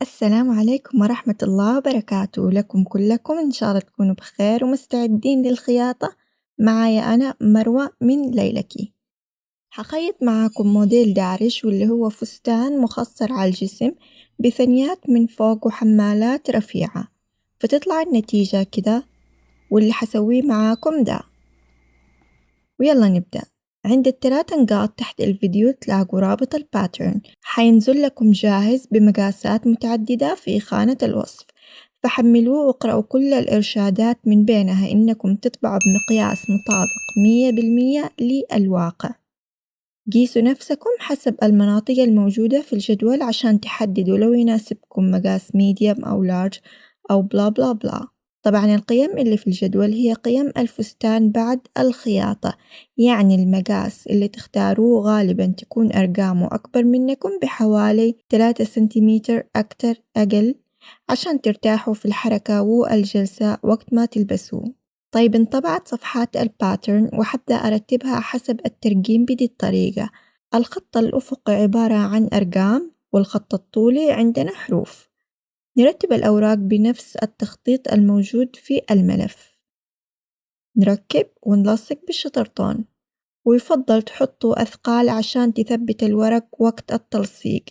السلام عليكم ورحمة الله وبركاته لكم كلكم، إن شاء الله تكونوا بخير ومستعدين للخياطة. معايا أنا مروة من ليلكي. حخيط معاكم موديل دارج واللي هو فستان مخصر على الجسم بثنيات من فوق وحمالات رفيعة، فتطلع النتيجة كده. واللي حسويه معاكم ده، ويلا نبدأ. عند ال3 نقاط تحت الفيديو تلاقوا رابط الباترن، حينزل لكم جاهز بمقاسات متعددة في خانة الوصف، فحملوه واقرأوا كل الإرشادات من بينها إنكم تطبعوا بمقياس مطابق 100% للواقع. قيسوا نفسكم حسب المناطق الموجودة في الجدول عشان تحددوا لو يناسبكم مقاس ميديم أو لارج أو بلا بلا بلا. طبعا القيم اللي في الجدول هي قيم الفستان بعد الخياطة، يعني المقاس اللي تختاروه غالبا تكون أرقامه أكبر منكم بحوالي 3 سنتيمتر أكتر أقل، عشان ترتاحوا في الحركة والجلسة وقت ما تلبسوه. طيب انطبعت صفحات الباترن وحبدأ أرتبها حسب الترقيم بدي الطريقة. الخط الأفقي عبارة عن أرقام، والخط الطولي عندنا حروف. نرتب الأوراق بنفس التخطيط الموجود في الملف. نركب ونلصق بالشطرطان، ويفضل تحطوا أثقال عشان تثبت الورق وقت التلصيق.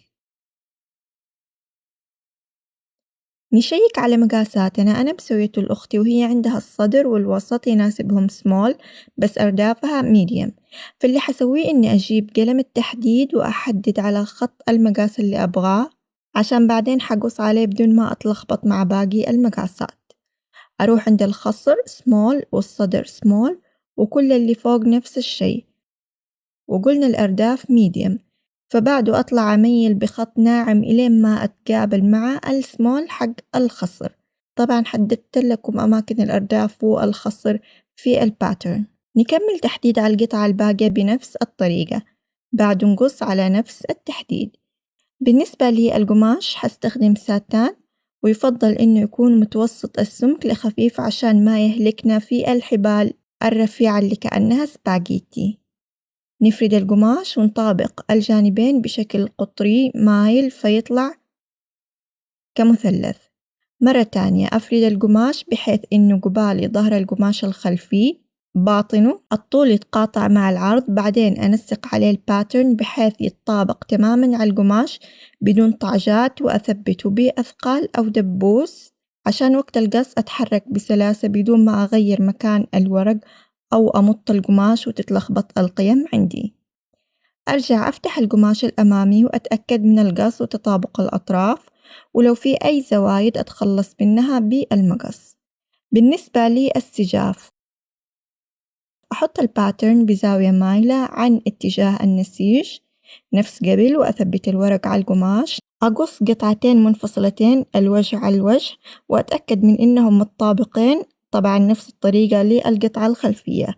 نشيك على مقاساتنا. أنا بسويته لأختي وهي عندها الصدر والوسط يناسبهم سمول بس أردافها ميديم، فاللي حسويه إني أجيب قلم التحديد وأحدد على خط المقاس اللي أبغاه، عشان بعدين حقص عليه بدون ما أتلخبط مع باقي المقاسات. أروح عند الخصر سمول والصدر سمول وكل اللي فوق نفس الشي، وقلنا الأرداف ميديم، فبعده أطلع أميل بخط ناعم إلين ما أتقابل مع السمول حق الخصر. طبعا حددت لكم أماكن الأرداف والخصر في الباترن. نكمل تحديد على القطعة الباقية بنفس الطريقة، بعد نقص على نفس التحديد. بالنسبة للقماش حستخدم ساتان، ويفضل إنه يكون متوسط السمك لخفيف عشان ما يهلكنا في الحبال الرفيعة اللي كأنها سباجيتي. نفرد القماش ونطابق الجانبين بشكل قطري مايل فيطلع كمثلث. مرة تانية أفرد القماش بحيث إنه قبالي ظهر القماش الخلفي باطنه الطول يتقاطع مع العرض، بعدين أنسق عليه الباترن بحيث يتطابق تماماً على القماش بدون طعجات، وأثبته بأثقال أو دبوس عشان وقت القص أتحرك بسلاسة بدون ما أغير مكان الورق أو أمط القماش وتتلخبط القيم عندي. أرجع أفتح القماش الأمامي وأتأكد من القص وتطابق الأطراف، ولو في أي زوايد أتخلص منها بالمقص. بالنسبة للسجاف أحط الباترن بزاوية مايلة عن اتجاه النسيج نفس قبل، وأثبت الورق على القماش. أقص قطعتين منفصلتين الوجه على الوجه وأتأكد من إنهم متطابقين، طبعا نفس الطريقة للقطعة الخلفية.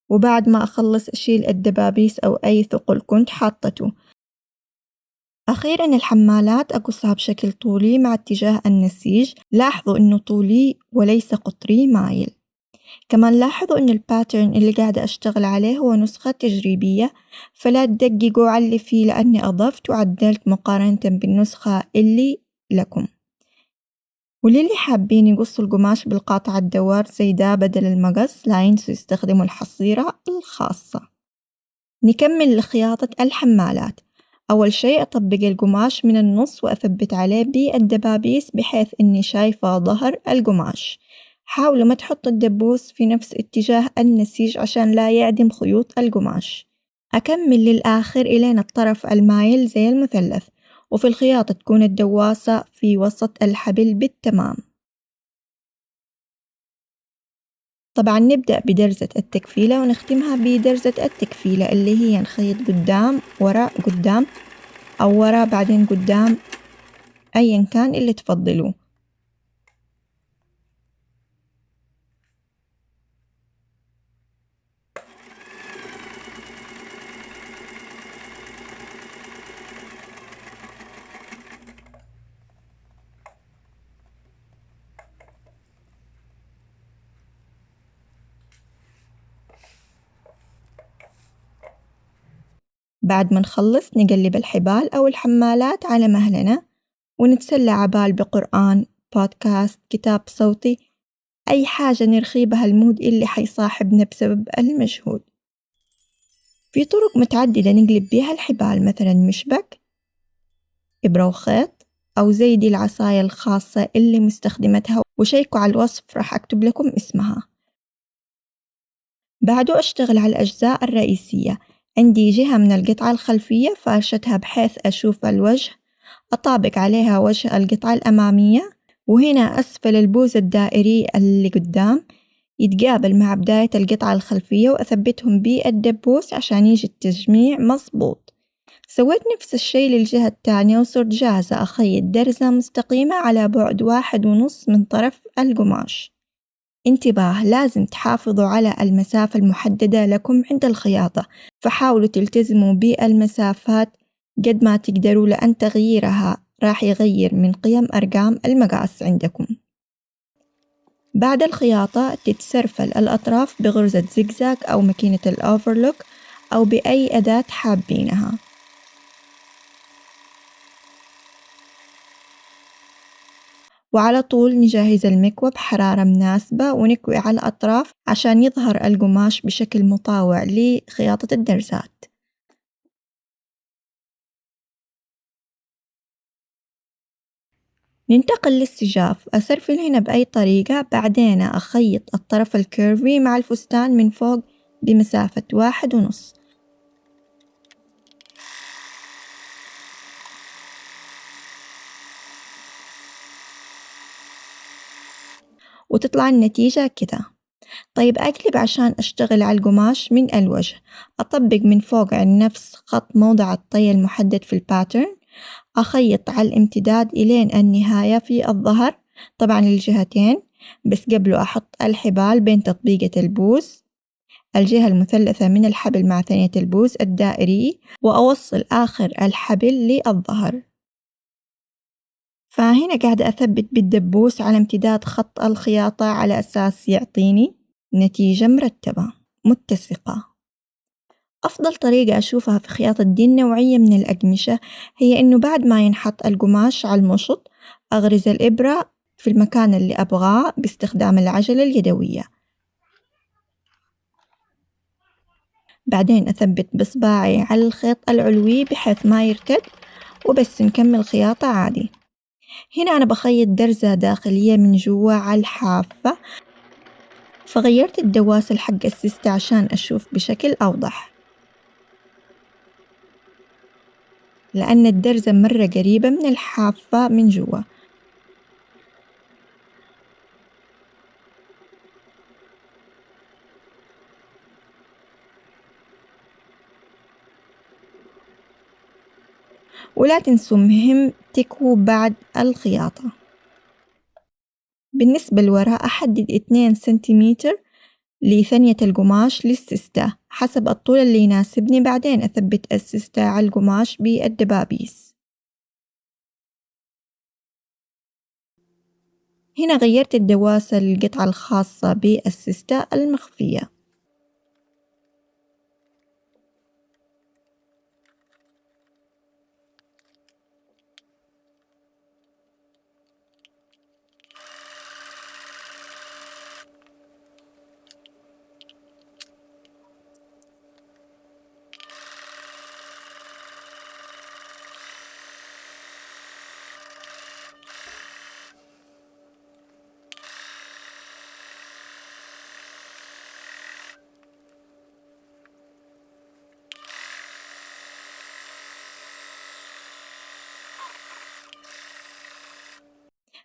وبعد ما أخلص أشيل الدبابيس أو أي ثقل كنت حاطته. أخيراً الحمالات أقصها بشكل طولي مع اتجاه النسيج، لاحظوا إنه طولي وليس قطري مايل. كمان لاحظوا إن الباترن اللي قاعدة أشتغل عليه هو نسخة تجريبية، فلا تدققوا على اللي فيه لأني أضفت وعدلت مقارنة بالنسخة اللي لكم. وللي حابين يقصوا القماش بالقاطع الدوار زي ده بدل المقص، لا ينسوا يستخدموا الحصيرة الخاصة. نكمل لخياطة الحمالات. أول شيء أطبق القماش من النص وأثبت عليه بالدبابيس بحيث إني شايفة ظهر القماش. حاولوا ما تحطوا الدبوس في نفس اتجاه النسيج عشان لا يعدم خيوط القماش. أكمل للآخر إلين الطرف المايل زي المثلث، وفي الخياطة تكون الدواسة في وسط الحبل بالتمام. طبعا نبدأ بدرزة التكفيلة ونختمها بدرزة التكفيلة اللي هي نخيط قدام وراء قدام أو وراء بعدين قدام، أيا كان اللي تفضلوه. بعد ما نخلص نقلب الحبال أو الحمالات على مهلنا ونتسلى عبال بقرآن، بودكاست، كتاب صوتي، أي حاجة نرخي بها المود اللي حيصاحبنا بسبب المجهود. في طرق متعددة نقلب بيها الحبال، مثلا مشبك، إبرة وخيط، أو زي دي العصاية الخاصة اللي مستخدمتها، وشيكوا على الوصف راح أكتب لكم اسمها. بعده أشتغل على الأجزاء الرئيسية. عندي جهة من القطعة الخلفية فارشتها بحيث أشوف الوجه، أطابق عليها وجه القطعة الأمامية، وهنا أسفل البوز الدائري اللي قدام يتقابل مع بداية القطعة الخلفية، وأثبتهم بالدبوس عشان يجي التجميع مظبوط. سويت نفس الشي للجهة التانية وصرت جاهزة أخيط درزة مستقيمة على بعد 1.5 من طرف القماش. انتباه، لازم تحافظوا على المسافة المحددة لكم عند الخياطة، فحاولوا تلتزموا بالمسافات قد ما تقدروا، لأن تغييرها راح يغير من قيم أرقام المقاس عندكم. بعد الخياطة تتسرفل الأطراف بغرزة زجزاج أو ماكينة الأوفرلوك أو بأي أداة حابينها. وعلى طول نجهز المكوى بحرارة مناسبة ونكوي على الأطراف عشان يظهر القماش بشكل مطاوع لخياطة الدرزات. ننتقل للسجاف. أسرفل هنا بأي طريقة، بعدين أخيط الطرف الكيرفي مع الفستان من فوق بمسافة 1.5. وتطلع النتيجة كده. طيب أقلب عشان أشتغل على القماش من الوجه. أطبق من فوق عن نفس خط موضع الطي المحدد في الباترن، أخيط على الامتداد إلين النهاية في الظهر، طبعا الجهتين، بس قبله أحط الحبال بين تطبيقة البوز، الجهة المثلثة من الحبل مع ثانية البوز الدائري، وأوصل آخر الحبل للظهر. فهنا قاعدة أثبت بالدبوس على امتداد خط الخياطة على أساس يعطيني نتيجة مرتبة متسقة. أفضل طريقة أشوفها في خياطة دي النوعية من الأقمشة هي إنه بعد ما ينحط القماش على المشط أغرز الإبرة في المكان اللي أبغاه باستخدام العجلة اليدوية، بعدين أثبت بصباعي على الخيط العلوي بحيث ما يرتد، وبس نكمل خياطة عادي. هنا أنا بخيط درزة داخلية من جوا على الحافة، فغيرت الدواسل حق السيستة عشان أشوف بشكل أوضح، لأن الدرزة مرة قريبة من الحافة من جوا. ولا تنسوا مهم تكووا بعد الخياطة. بالنسبة للوراء أحدد 2 سنتيمتر لثانية القماش للسستة حسب الطول اللي يناسبني، بعدين أثبت السستة على القماش بالدبابيس. هنا غيرت الدواسل القطعة الخاصة بالسستة المخفية.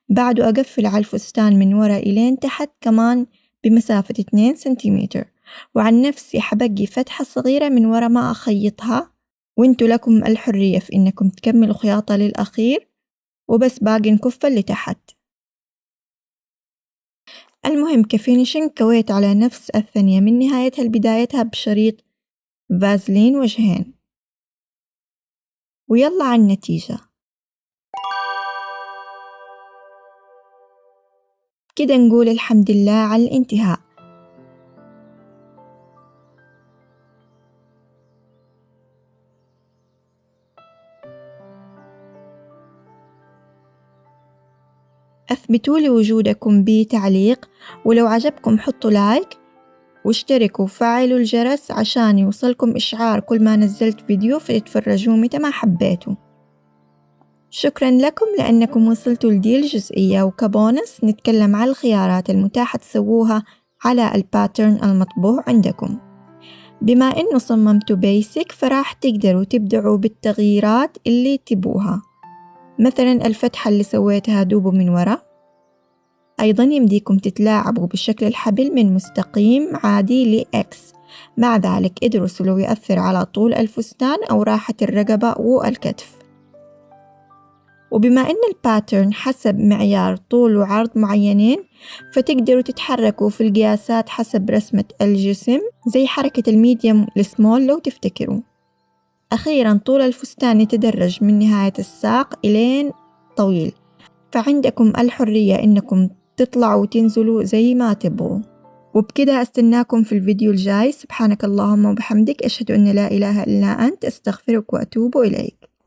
بعده أقفل على الفستان من ورا إلين تحت كمان بمسافة 2 سنتيمتر، وعن نفسي حبقي فتحة صغيرة من ورا ما أخيطها، وانتو لكم الحرية في إنكم تكملوا خياطة للأخير، وبس باقي نكفة اللي تحت. المهم كفينيشنج كويت على نفس الثانية من نهايتها لبدايتها بشريط فازلين وجهين. ويلا على النتيجة. كده نقول الحمد لله على الانتهاء. أثبتوا لي وجودكم بتعليق، ولو عجبكم حطوا لايك واشتركوا وفعلوا الجرس عشان يوصلكم إشعار كل ما نزلت فيديو فتتفرجوا متى ما حبيتوا. شكرا لكم لأنكم وصلتوا لدي الجزئية، وكبونس نتكلم عن الخيارات المتاحة تسووها على الباترن المطبوع عندكم. بما إنه صممتوا بيسك فراح تقدروا تبدعوا بالتغييرات اللي تبوها، مثلا الفتحة اللي سويتها دوبه من ورا. أيضا يمديكم تتلاعبوا بشكل الحبل من مستقيم عادي لإكس، مع ذلك ادرسوا لو يأثر على طول الفستان أو راحة الرقبة والكتف. وبما إن الباترن حسب معيار طول وعرض معينين، فتقدروا تتحركوا في القياسات حسب رسمة الجسم، زي حركة الميديم للسمول لو تفتكروا. أخيرا طول الفستان يتدرج من نهاية الساق إلين طويل، فعندكم الحرية إنكم تطلعوا وتنزلوا زي ما تبغوا. وبكده أستناكم في الفيديو الجاي. سبحانك اللهم وبحمدك، أشهد أن لا إله إلا أنت، أستغفرك وأتوب إليك.